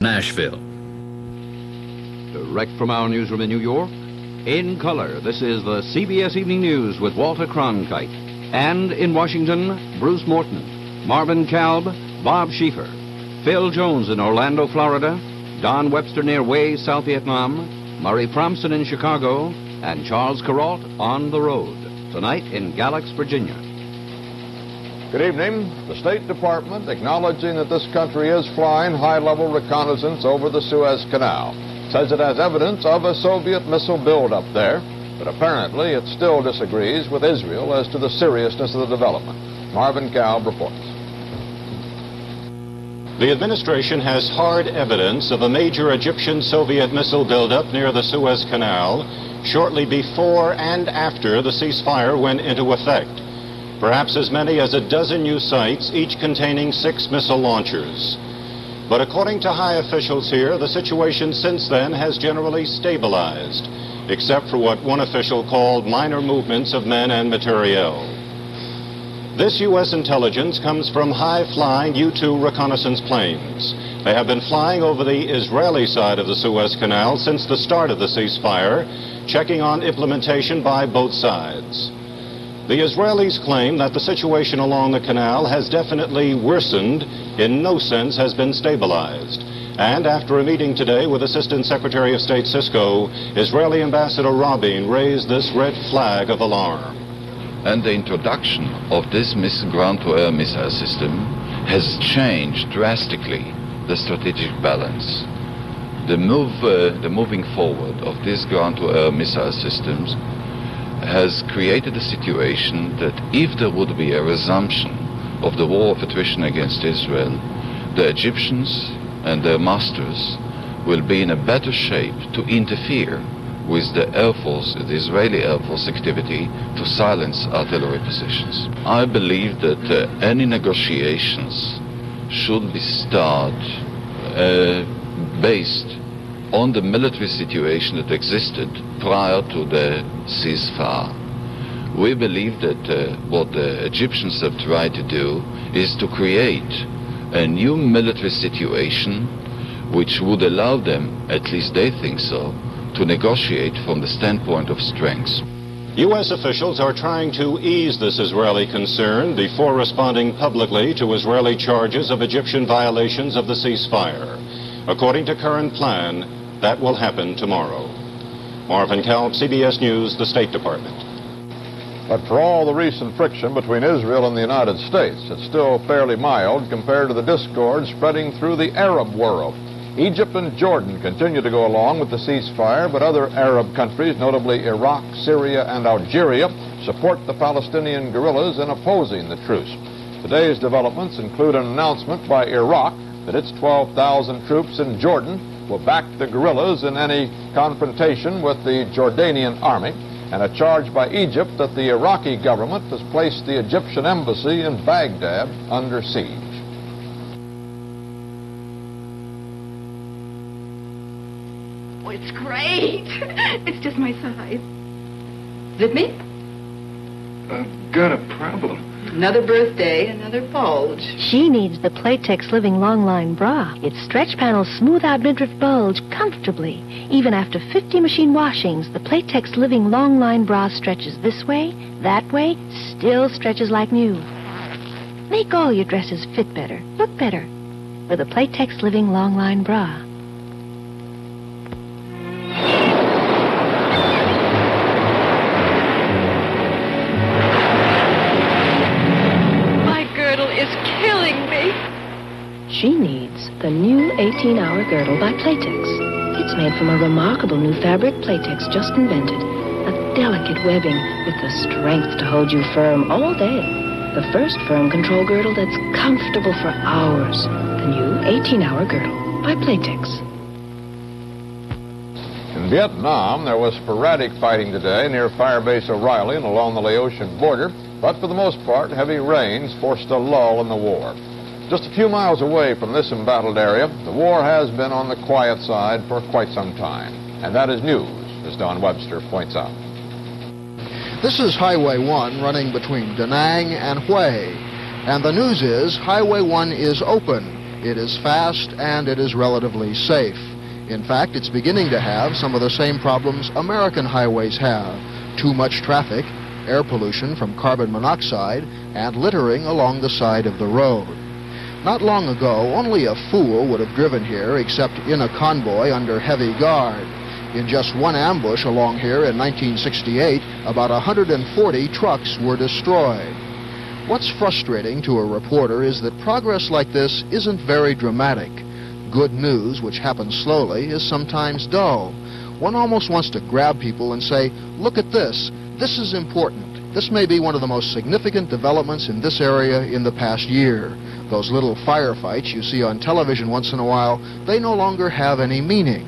Nashville. Direct from our newsroom in New York, in color, this is the CBS Evening News with Walter Cronkite. And in Washington, Bruce Morton, Marvin Kalb, Bob Schieffer, Phil Jones in Orlando, Florida, Don Webster near Hue, South Vietnam, Murray Prompson in Chicago, and Charles Carrault on the road. Tonight in Galax, Virginia. Good evening. The State Department acknowledging that this country is flying high-level reconnaissance over the Suez Canal. Says it has evidence of a Soviet missile buildup there, but apparently it still disagrees with Israel as to the seriousness of the development. Marvin Kalb reports. The administration has hard evidence of a major Egyptian-Soviet missile buildup near the Suez Canal shortly before and after the ceasefire went into effect. Perhaps as many as a dozen new sites, each containing 6 missile launchers. But according to high officials here, the situation since then has generally stabilized, except for what one official called minor movements of men and materiel. This U.S. intelligence comes from high-flying U-2 reconnaissance planes. They have been flying over the Israeli side of the Suez Canal since the start of the ceasefire, checking on implementation by both sides. The Israelis claim that the situation along the canal has definitely worsened, in no sense has been stabilized. And after a meeting today with Assistant Secretary of State Sisko, Israeli Ambassador Rabin raised this red flag of alarm. And the introduction of this ground-to-air missile system has changed drastically the strategic balance. The moving forward of these ground-to-air missile systems has created a situation that if there would be a resumption of the war of attrition against Israel, the Egyptians and their masters will be in a better shape to interfere with the Air Force, the Israeli Air Force activity to silence artillery positions. I believe that any negotiations should be started based on the military situation that existed prior to the ceasefire. We believe that what the Egyptians have tried to do is to create a new military situation which would allow them, at least they think so, to negotiate from the standpoint of strengths. U.S. officials are trying to ease this Israeli concern before responding publicly to Israeli charges of Egyptian violations of the ceasefire. According to current plan, that will happen tomorrow. Marvin Kalb, CBS News, the State Department. But for all the recent friction between Israel and the United States, it's still fairly mild compared to the discord spreading through the Arab world. Egypt and Jordan continue to go along with the ceasefire, but other Arab countries, notably Iraq, Syria, and Algeria, support the Palestinian guerrillas in opposing the truce. Today's developments include an announcement by Iraq that its 12,000 troops in Jordan will back the guerrillas in any confrontation with the Jordanian army, and a charge by Egypt that the Iraqi government has placed the Egyptian embassy in Baghdad under siege. Oh, it's great. It's just my size. Zip me? I've got a problem. Another birthday, another bulge. She needs the Playtex Living Long Line Bra. Its stretch panels smooth out midriff bulge comfortably. Even after 50 machine washings, the Playtex Living Long Line Bra stretches this way, that way, still stretches like new. Make all your dresses fit better, look better, with a Playtex Living Long Line Bra. She needs the new 18-hour girdle by Playtex. It's made from a remarkable new fabric Playtex just invented. A delicate webbing with the strength to hold you firm all day. The first firm control girdle that's comfortable for hours. The new 18-hour girdle by Playtex. In Vietnam, there was sporadic fighting today near Firebase O'Reilly and along the Laotian border, but for the most part, heavy rains forced a lull in the war. Just a few miles away from this embattled area, the war has been on the quiet side for quite some time. And that is news, as Don Webster points out. This is Highway 1 running between Da Nang and Hue. And the news is Highway 1 is open. It is fast and it is relatively safe. In fact, it's beginning to have some of the same problems American highways have. Too much traffic, air pollution from carbon monoxide, and littering along the side of the road. Not long ago, only a fool would have driven here except in a convoy under heavy guard. In just one ambush along here in 1968, about 140 trucks were destroyed. What's frustrating to a reporter is that progress like this isn't very dramatic. Good news, which happens slowly, is sometimes dull. One almost wants to grab people and say, look at this. This is important. This may be one of the most significant developments in this area in the past year. Those little firefights you see on television once in a while, they no longer have any meaning.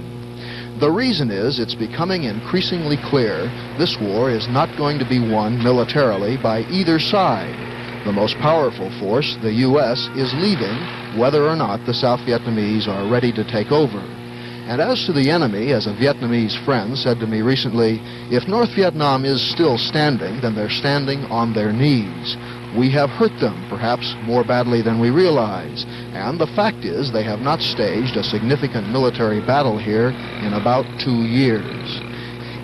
The reason is it's becoming increasingly clear this war is not going to be won militarily by either side. The most powerful force, the U.S., is leaving whether or not the South Vietnamese are ready to take over. And as to the enemy, as a Vietnamese friend said to me recently, if North Vietnam is still standing, then they're standing on their knees. We have hurt them, perhaps more badly than we realize. And the fact is they have not staged a significant military battle here in about 2 years.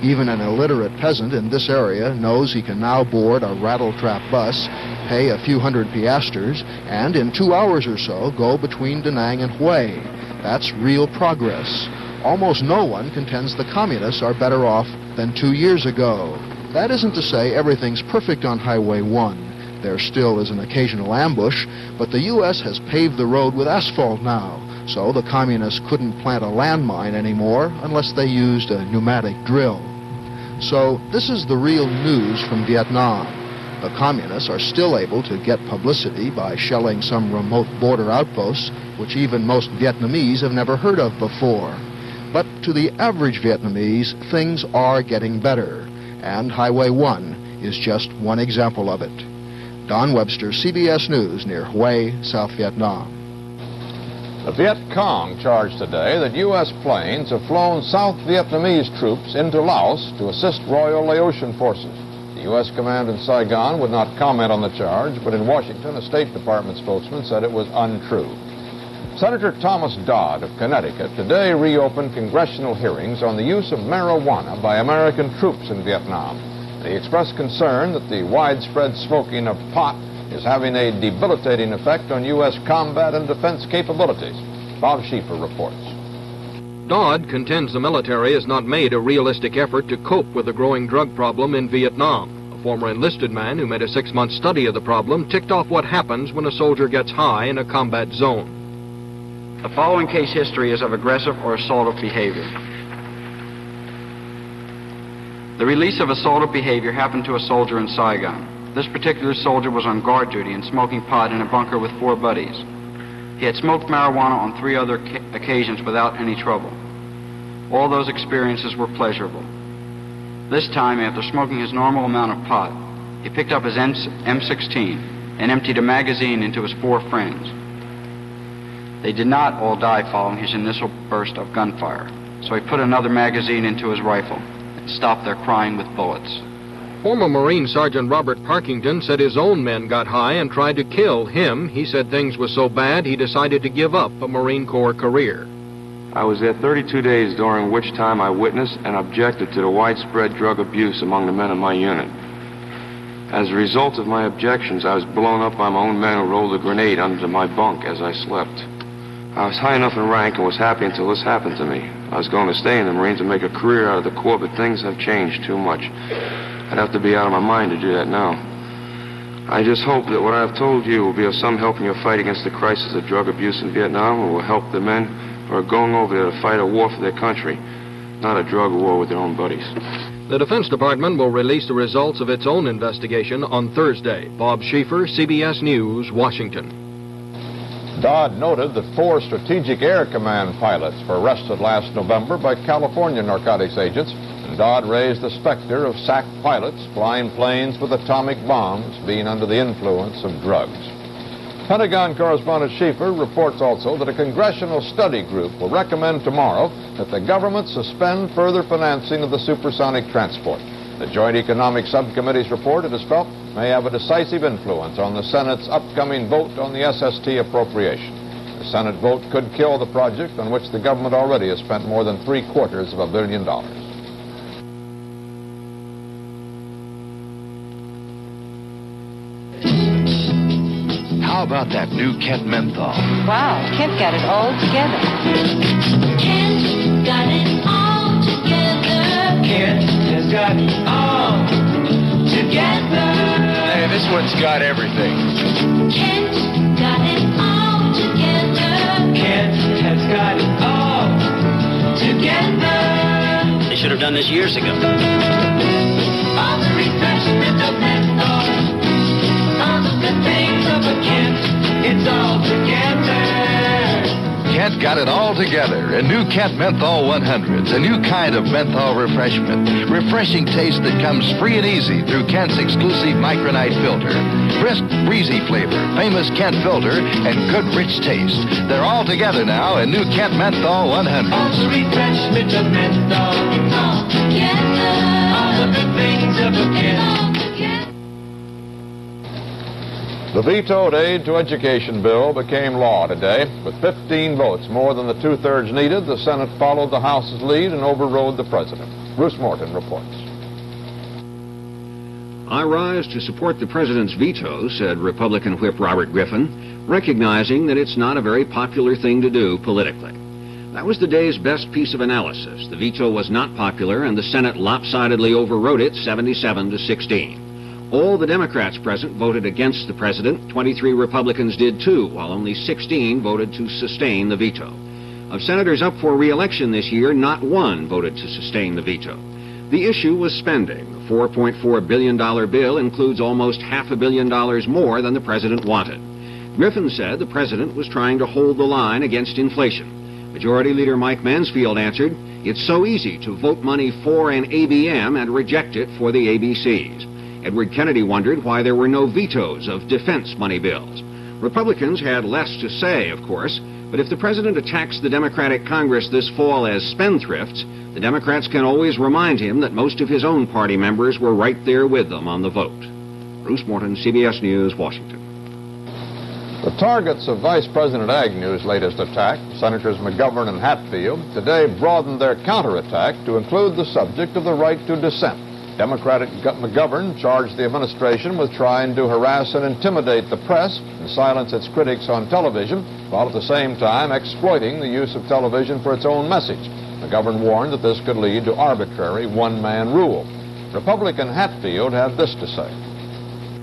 Even an illiterate peasant in this area knows he can now board a rattle-trap bus, pay a few hundred piastres, and in 2 hours or so go between Da Nang and Hue. That's real progress. Almost no one contends the communists are better off than 2 years ago. That isn't to say everything's perfect on Highway 1. There still is an occasional ambush, but the U.S. has paved the road with asphalt now, so the communists couldn't plant a landmine anymore unless they used a pneumatic drill. So this is the real news from Vietnam. The communists are still able to get publicity by shelling some remote border outposts, which even most Vietnamese have never heard of before. But to the average Vietnamese, things are getting better, and Highway 1 is just one example of it. Don Webster, CBS News, near Hue, South Vietnam. The Viet Cong charged today that U.S. planes have flown South Vietnamese troops into Laos to assist Royal Laotian forces. The U.S. command in Saigon would not comment on the charge, but in Washington, a State Department spokesman said it was untrue. Senator Thomas Dodd of Connecticut today reopened congressional hearings on the use of marijuana by American troops in Vietnam. He expressed concern that the widespread smoking of pot is having a debilitating effect on U.S. combat and defense capabilities. Bob Schieffer reports. Dodd contends the military has not made a realistic effort to cope with the growing drug problem in Vietnam. A former enlisted man who made a 6-month study of the problem ticked off what happens when a soldier gets high in a combat zone. The following case history is of aggressive or assaultive behavior. The release of assaultive behavior happened to a soldier in Saigon. This particular soldier was on guard duty and smoking pot in a bunker with 4 buddies. He had smoked marijuana on 3 other occasions without any trouble. All those experiences were pleasurable. This time, after smoking his normal amount of pot, he picked up his M16 and emptied a magazine into his 4 friends. They did not all die following his initial burst of gunfire, so he put another magazine into his rifle and stopped their crying with bullets. Former Marine Sergeant Robert Parkington said his own men got high and tried to kill him. He said things were so bad he decided to give up a Marine Corps career. I was there 32 days, during which time I witnessed and objected to the widespread drug abuse among the men of my unit. As a result of my objections, I was blown up by my own men who rolled a grenade under my bunk as I slept. I was high enough in rank and was happy until this happened to me. I was going to stay in the Marines and make a career out of the Corps, but things have changed too much. I'd have to be out of my mind to do that now. I just hope that what I've told you will be of some help in your fight against the crisis of drug abuse in Vietnam, and will help the men who are going over there to fight a war for their country, not a drug war with their own buddies. The Defense Department will release the results of its own investigation on Thursday. Bob Schieffer, CBS News, Washington. Dodd noted that 4 Strategic Air Command pilots were arrested last November by California narcotics agents. Dodd raised the specter of sacked pilots flying planes with atomic bombs being under the influence of drugs. Pentagon correspondent Schieffer reports also that a congressional study group will recommend tomorrow that the government suspend further financing of the supersonic transport. The Joint Economic Subcommittee's report, it is felt, may have a decisive influence on the Senate's upcoming vote on the SST appropriation. The Senate vote could kill the project, on which the government already has spent more than $750 million. How about that new Kent menthol? Wow, Kent got it all together. Kent got it all together. Kent has got it all together. Hey, this one's got everything. Kent got it all together. Kent has got it all together. They should have done this years ago. All the refreshment of menthol, all the good things of a Kent, it's all together. Kent got it all together. A new Kent Menthol 100s, a new kind of menthol refreshment. Refreshing taste that comes free and easy through Kent's exclusive micronite filter. Brisk, breezy flavor, famous Kent filter, and good rich taste. They're all together now in new Kent Menthol 100s. All the refreshment of menthol, all together. All the good things of a Kent. The vetoed Aid to Education bill became law today. With 15 votes, more than the two-thirds needed, the Senate followed the House's lead and overrode the president. Bruce Morton reports. I rise to support the president's veto, said Republican Whip Robert Griffin, recognizing that it's not a very popular thing to do politically. That was the day's best piece of analysis. The veto was not popular, and the Senate lopsidedly overrode it 77-16. All the Democrats present voted against the president. 23 Republicans did too, while only 16 voted to sustain the veto. Of senators up for re-election this year, not one voted to sustain the veto. The issue was spending. The $4.4 billion bill includes almost $500 million more than the president wanted. Griffin said the president was trying to hold the line against inflation. Majority Leader Mike Mansfield answered, "It's so easy to vote money for an ABM and reject it for the ABCs." Edward Kennedy wondered why there were no vetoes of defense money bills. Republicans had less to say, of course, but if the president attacks the Democratic Congress this fall as spendthrifts, the Democrats can always remind him that most of his own party members were right there with them on the vote. Bruce Morton, CBS News, Washington. The targets of Vice President Agnew's latest attack, Senators McGovern and Hatfield, today broadened their counterattack to include the subject of the right to dissent. Democratic McGovern charged the administration with trying to harass and intimidate the press and silence its critics on television, while at the same time exploiting the use of television for its own message. McGovern warned that this could lead to arbitrary one-man rule. Republican Hatfield had this to say.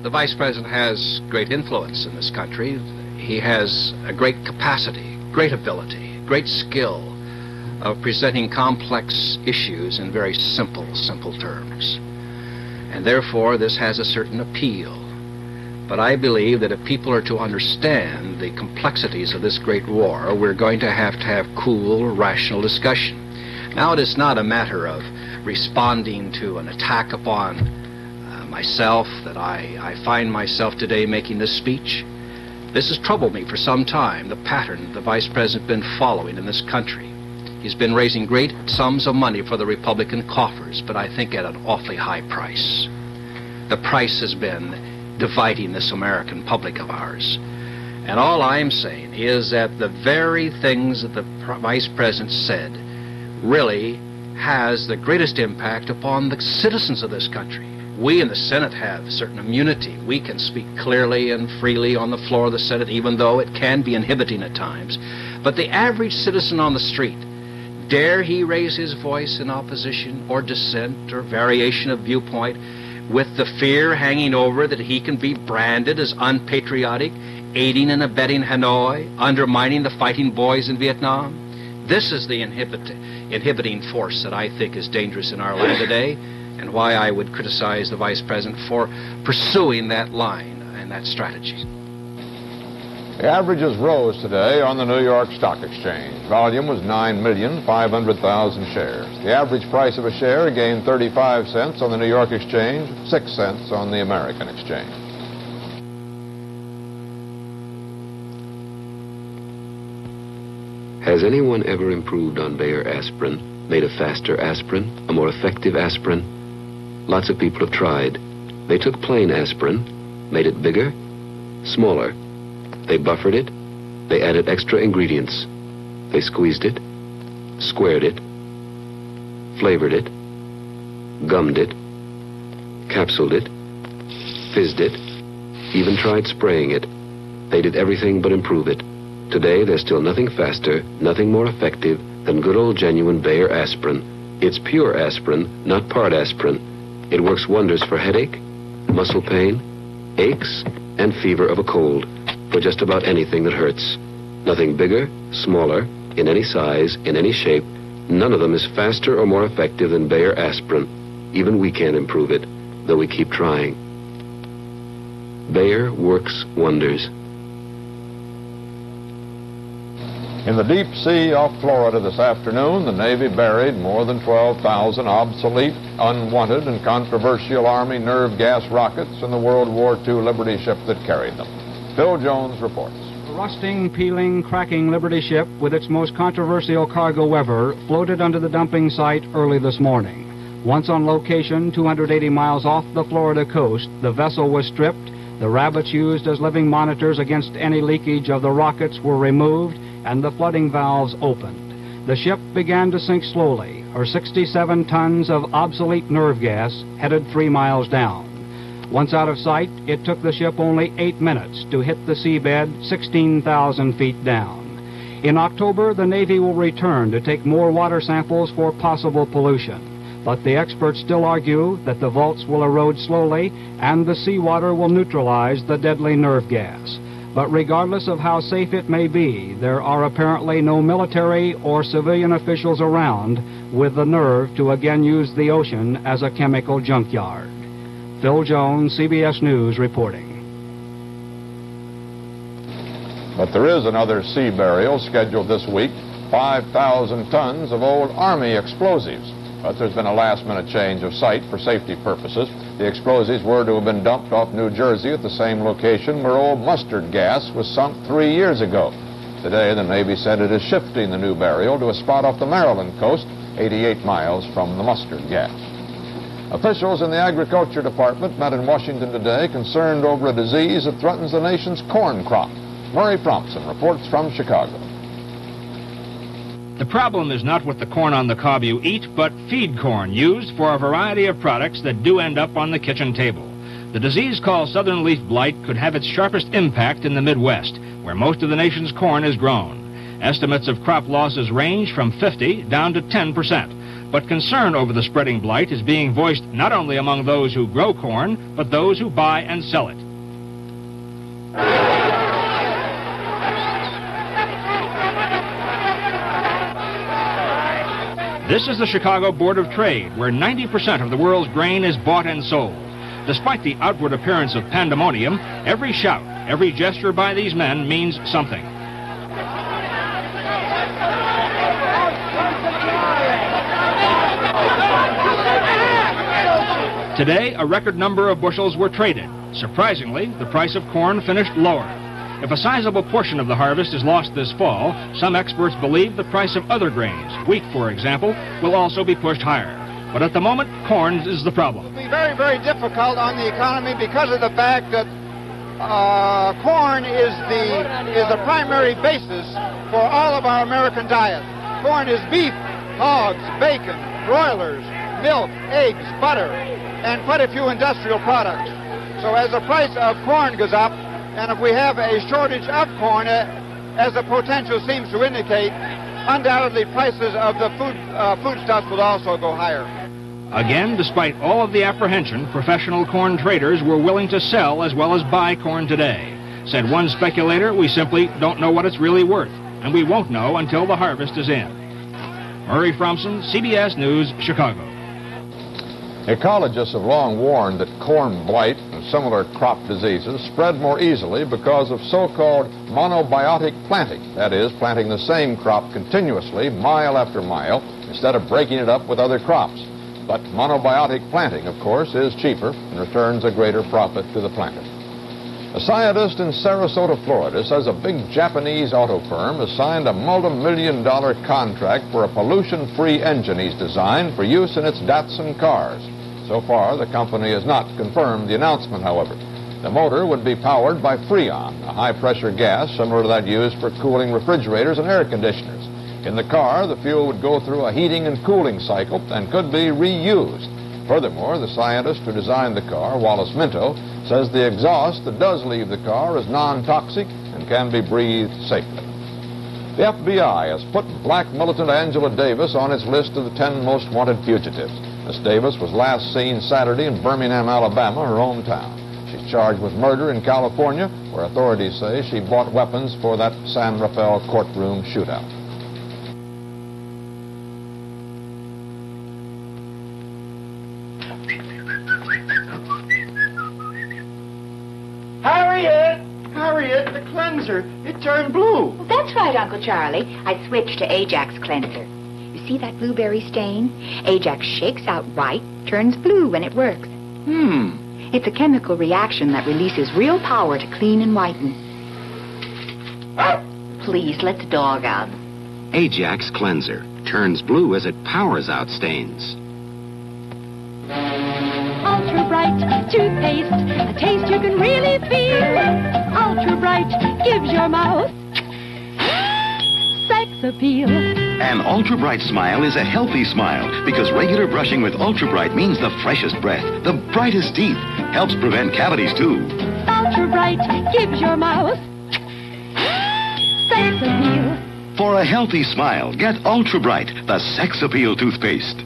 The Vice President has great influence in this country. He has a great capacity, great ability, great skill of presenting complex issues in very simple terms. And therefore, this has a certain appeal. But I believe that if people are to understand the complexities of this great war, we're going to have cool, rational discussion. Now, it is not a matter of responding to an attack upon myself that I find myself today making this speech. This has troubled me for some time, the pattern the Vice President has been following in this country. He's been raising great sums of money for the Republican coffers, but I think at an awfully high price. The price has been dividing this American public of ours. And all I'm saying is that the very things that the Vice President said really has the greatest impact upon the citizens of this country. We in the Senate have certain immunity. We can speak clearly and freely on the floor of the Senate, even though it can be inhibiting at times. But the average citizen on the street, dare he raise his voice in opposition or dissent or variation of viewpoint with the fear hanging over that he can be branded as unpatriotic, aiding and abetting Hanoi, undermining the fighting boys in Vietnam? This is the inhibiting force that I think is dangerous in our land today, and why I would criticize the Vice President for pursuing that line and that strategy. The averages rose today on the New York Stock Exchange. Volume was 9,500,000 shares. The average price of a share gained 35 cents on the New York Exchange, 6 cents on the American Exchange. Has anyone ever improved on Bayer aspirin, made a faster aspirin, a more effective aspirin? Lots of people have tried. They took plain aspirin, made it bigger, smaller. They buffered it, They added extra ingredients. They squeezed it, squared it, flavored it, gummed it, capsuled it, fizzed it, even tried spraying it. They did everything but improve it. Today, there's still nothing faster, nothing more effective than good old genuine Bayer aspirin. It's pure aspirin, not part aspirin. It works wonders for headache, muscle pain, aches, and fever of a cold, for just about anything that hurts. Nothing bigger, smaller, in any size, in any shape. None of them is faster or more effective than Bayer aspirin. Even we can't improve it, though we keep trying. Bayer works wonders. In the deep sea off Florida this afternoon, the Navy buried more than 12,000 obsolete, unwanted, and controversial Army nerve gas rockets in the World War II Liberty ship that carried them. Phil Jones reports. The rusting, peeling, cracking Liberty ship with its most controversial cargo ever floated under the dumping site early this morning. Once on location 280 miles off the Florida coast, the vessel was stripped, the rabbits used as living monitors against any leakage of the rockets were removed, and the flooding valves opened. The ship began to sink slowly. Her 67 tons of obsolete nerve gas headed 3 miles down. Once out of sight, it took the ship only 8 minutes to hit the seabed 16,000 feet down. In October, the Navy will return to take more water samples for possible pollution. But the experts still argue that the vaults will erode slowly and the seawater will neutralize the deadly nerve gas. But regardless of how safe it may be, there are apparently no military or civilian officials around with the nerve to again use the ocean as a chemical junkyard. Phil Jones, CBS News, reporting. But there is another sea burial scheduled this week, 5,000 tons of old Army explosives. But there's been a last-minute change of site for safety purposes. The explosives were to have been dumped off New Jersey at the same location where old mustard gas was sunk 3 years ago. Today, the Navy said it is shifting the new burial to a spot off the Maryland coast, 88 miles from the mustard gas. Officials in the Agriculture Department met in Washington today concerned over a disease that threatens the nation's corn crop. Murray Prompson reports from Chicago. The problem is not with the corn on the cob you eat, but feed corn used for a variety of products that do end up on the kitchen table. The disease called southern leaf blight could have its sharpest impact in the Midwest, where most of the nation's corn is grown. Estimates of crop losses range from 50 down to 10%. But concern over the spreading blight is being voiced not only among those who grow corn, but those who buy and sell it. This is the Chicago Board of Trade, where 90% of the world's grain is bought and sold. Despite the outward appearance of pandemonium, every shout, every gesture by these men means something. Today, a record number of bushels were traded. Surprisingly, the price of corn finished lower. If a sizable portion of the harvest is lost this fall, some experts believe the price of other grains, wheat for example, will also be pushed higher. But at the moment, corn is the problem. It will be very, very difficult on the economy because of the fact that corn is the primary basis for all of our American diet. Corn is beef, hogs, bacon, broilers, milk, eggs, butter, and quite a few industrial products. So as the price of corn goes up, and if we have a shortage of corn, as the potential seems to indicate, undoubtedly prices of the foodstuffs will also go higher. Again, despite all of the apprehension, professional corn traders were willing to sell as well as buy corn today. Said one speculator, we simply don't know what it's really worth, and we won't know until the harvest is in. Murray Fromson, CBS News, Chicago. Ecologists have long warned that corn blight and similar crop diseases spread more easily because of so-called monobiotic planting. That is, planting the same crop continuously, mile after mile, instead of breaking it up with other crops. But monobiotic planting, of course, is cheaper and returns a greater profit to the planter. A scientist in Sarasota, Florida, says a big Japanese auto firm has signed a multi-million-dollar contract for a pollution-free engine he's designed for use in its Datsun cars. So far, the company has not confirmed the announcement, however. The motor would be powered by Freon, a high-pressure gas similar to that used for cooling refrigerators and air conditioners. In the car, the fuel would go through a heating and cooling cycle and could be reused. Furthermore, the scientist who designed the car, Wallace Minto, says the exhaust that does leave the car is non-toxic and can be breathed safely. The FBI has put black militant Angela Davis on its list of the 10 most wanted fugitives. Miss Davis was last seen Saturday in Birmingham, Alabama, her hometown. She's charged with murder in California, where authorities say she bought weapons for that San Rafael courtroom shootout. Harriet, the cleanser, it turned blue. Well, that's right, Uncle Charlie. I switched to Ajax cleanser. You see that blueberry stain? Ajax shakes out white, turns blue when it works. It's a chemical reaction that releases real power to clean and whiten. Please, let the dog out. Ajax Cleanser turns blue as it powers out stains. Ultra Bright toothpaste, a taste you can really feel. Ultra Bright gives your mouth sex appeal. An Ultra Bright smile is a healthy smile because regular brushing with Ultra Bright means the freshest breath, the brightest teeth, helps prevent cavities too. Ultra Bright gives your mouth sex appeal. For a healthy smile, get Ultra Bright, the sex appeal toothpaste.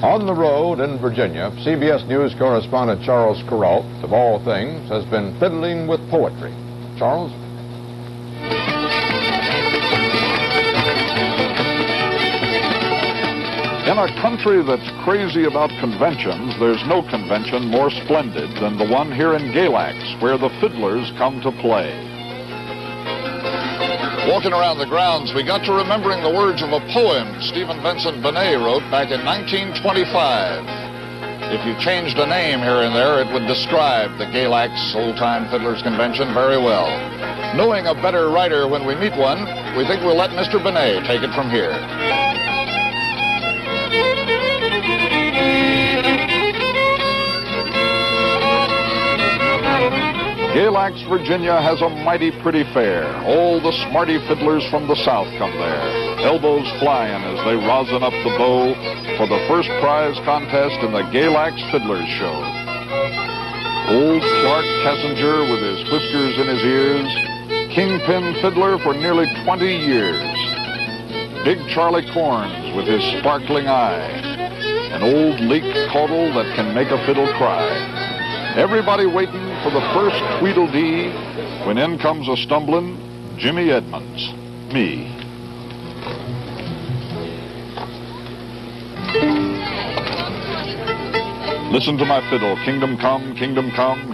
On the road in Virginia, CBS News correspondent Charles Kuralt, of all things, has been fiddling with poetry. Charles? In a country that's crazy about conventions, there's no convention more splendid than the one here in Galax, where the fiddlers come to play. Walking around the grounds, we got to remembering the words of a poem Stephen Vincent Benet wrote back in 1925. If you changed a name here and there, it would describe the Galax Old-Time Fiddlers Convention very well. Knowing a better writer when we meet one, we think we'll let Mr. Benet take it from here. Galax, Virginia has a mighty pretty fair. All the smarty fiddlers from the South come there, elbows flying as they rosin up the bow for the first prize contest in the Galax Fiddlers Show. Old Clark Kessinger with his whiskers in his ears, kingpin fiddler for nearly 20 years. Big Charlie Corns with his sparkling eye, an old leak caudle that can make a fiddle cry. Everybody waiting for the first Tweedledee, when in comes a stumbling Jimmy Edmonds, me. Listen to my fiddle, kingdom come,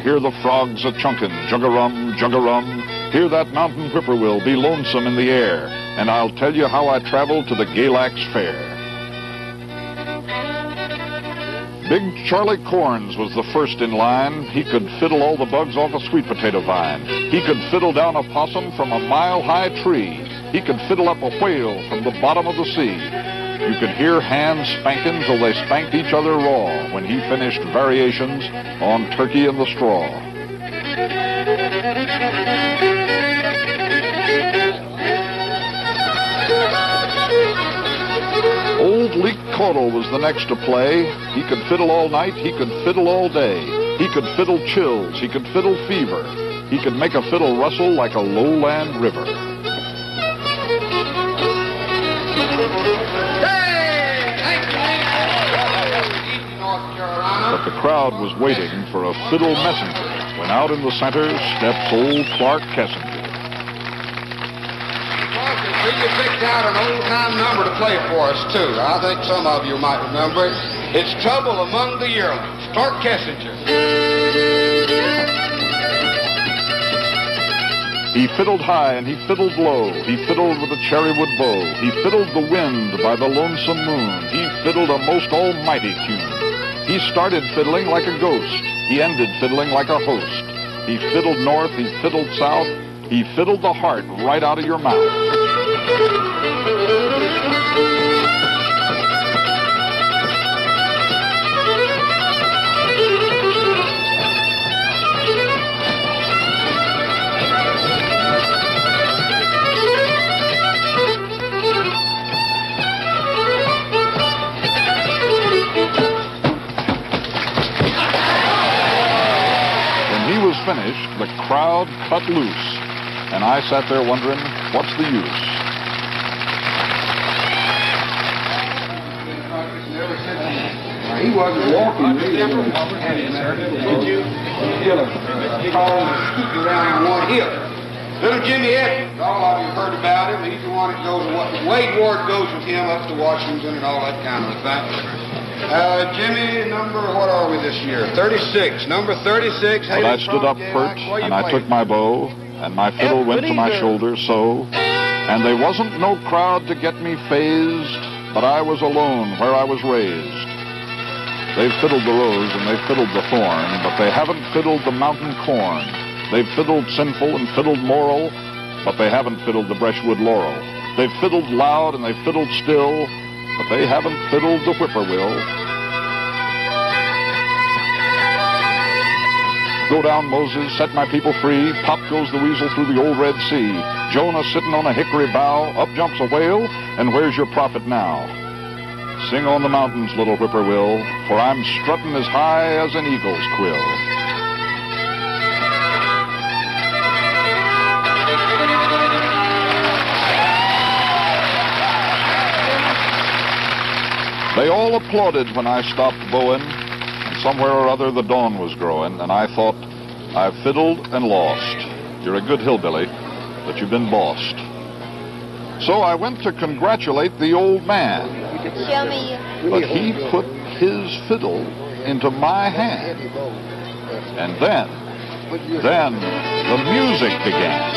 hear the frogs a-chunkin', jug-a-rum, jug-a-rum, hear that mountain whippoorwill be lonesome in the air, and I'll tell you how I traveled to the Galax Fair. Big Charlie Corns was the first in line. He could fiddle all the bugs off a sweet potato vine. He could fiddle down a possum from a mile-high tree. He could fiddle up a whale from the bottom of the sea. You could hear hands spanking till they spanked each other raw when he finished variations on Turkey in the Straw. Old Leak Caudle was the next to play. He could fiddle all night, he could fiddle all day. He could fiddle chills, he could fiddle fever. He could make a fiddle rustle like a lowland river. But the crowd was waiting for a fiddle messenger when out in the center steps old Clark Kessinger. You picked out an old-time number to play for us, too. I think some of you might remember it. It's Trouble Among the Yearlings, Clark Kessinger. He fiddled high and he fiddled low. He fiddled with a cherrywood bow. He fiddled the wind by the lonesome moon. He fiddled a most almighty tune. He started fiddling like a ghost. He ended fiddling like a host. He fiddled north, he fiddled south. He fiddled the heart right out of your mouth. finished, the crowd cut loose, and I sat there wondering, what's the use? He wasn't walking really. Did you feel a call scooting around on one hip? Little Jimmy Edmonds, all of you heard about him. He's the one that goes, Wade Ward goes with him up to Washington and all that kind of thing. Jimmy, what are we this year? 36. Number 36. But I stood up pert, and I took my bow, and my fiddle went to my shoulder, so. And there wasn't no crowd to get me phased, but I was alone where I was raised. They've fiddled the rose and they've fiddled the thorn, but they haven't fiddled the mountain corn. They've fiddled sinful and fiddled moral, but they haven't fiddled the brushwood laurel. They've fiddled loud and they've fiddled still, but they haven't fiddled the whippoorwill. Go down, Moses, set my people free. Pop goes the weasel through the old Red Sea. Jonah sitting on a hickory bough, up jumps a whale, and where's your prophet now? Sing on the mountains, little whippoorwill, for I'm strutting as high as an eagle's quill. They all applauded when I stopped bowing, and somewhere or other the dawn was growing, and I thought, I've fiddled and lost. You're a good hillbilly, but you've been bossed. So I went to congratulate the old man. Show me. But he put his fiddle into my hand. And then the music began.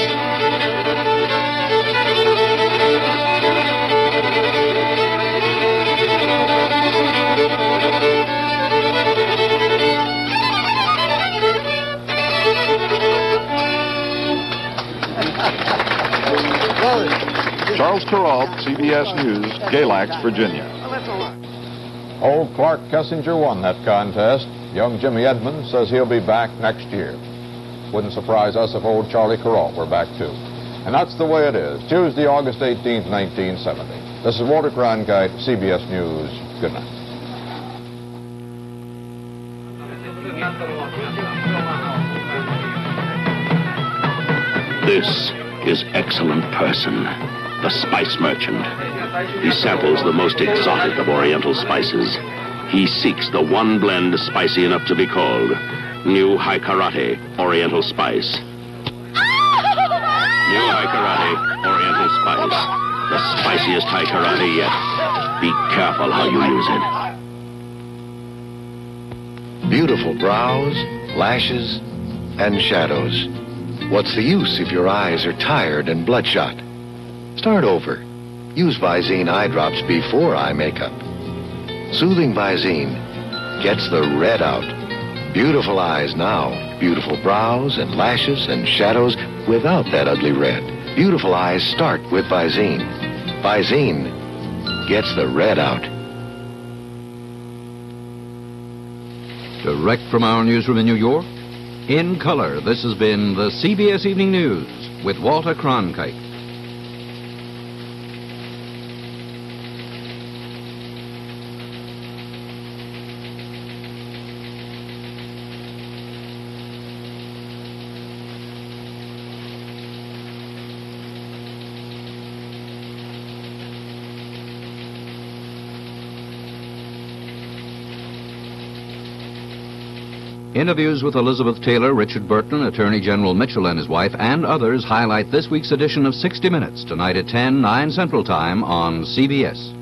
Charles Perrault, CBS News, Galax, Virginia. Old Clark Kessinger won that contest. Young Jimmy Edmonds says he'll be back next year. Wouldn't surprise us if old Charlie Perrault were back too. And that's the way it is. Tuesday, August 18th, 1970. This is Walter Cronkite, CBS News. Good night. This is excellent person, the spice merchant. He samples the most exotic of Oriental spices. He seeks the one blend spicy enough to be called New High Karate Oriental Spice. New High Karate Oriental Spice. The spiciest High Karate yet. Be careful how you use it. Beautiful brows, lashes, and shadows. What's the use if your eyes are tired and bloodshot? Start over. Use Visine eye drops before eye makeup. Soothing Visine gets the red out. Beautiful eyes now. Beautiful brows and lashes and shadows without that ugly red. Beautiful eyes start with Visine. Visine gets the red out. Direct from our newsroom in New York, in color, this has been the CBS Evening News with Walter Cronkite. Interviews with Elizabeth Taylor, Richard Burton, Attorney General Mitchell and his wife, and others highlight this week's edition of 60 Minutes, tonight at 10, 9 Central Time on CBS.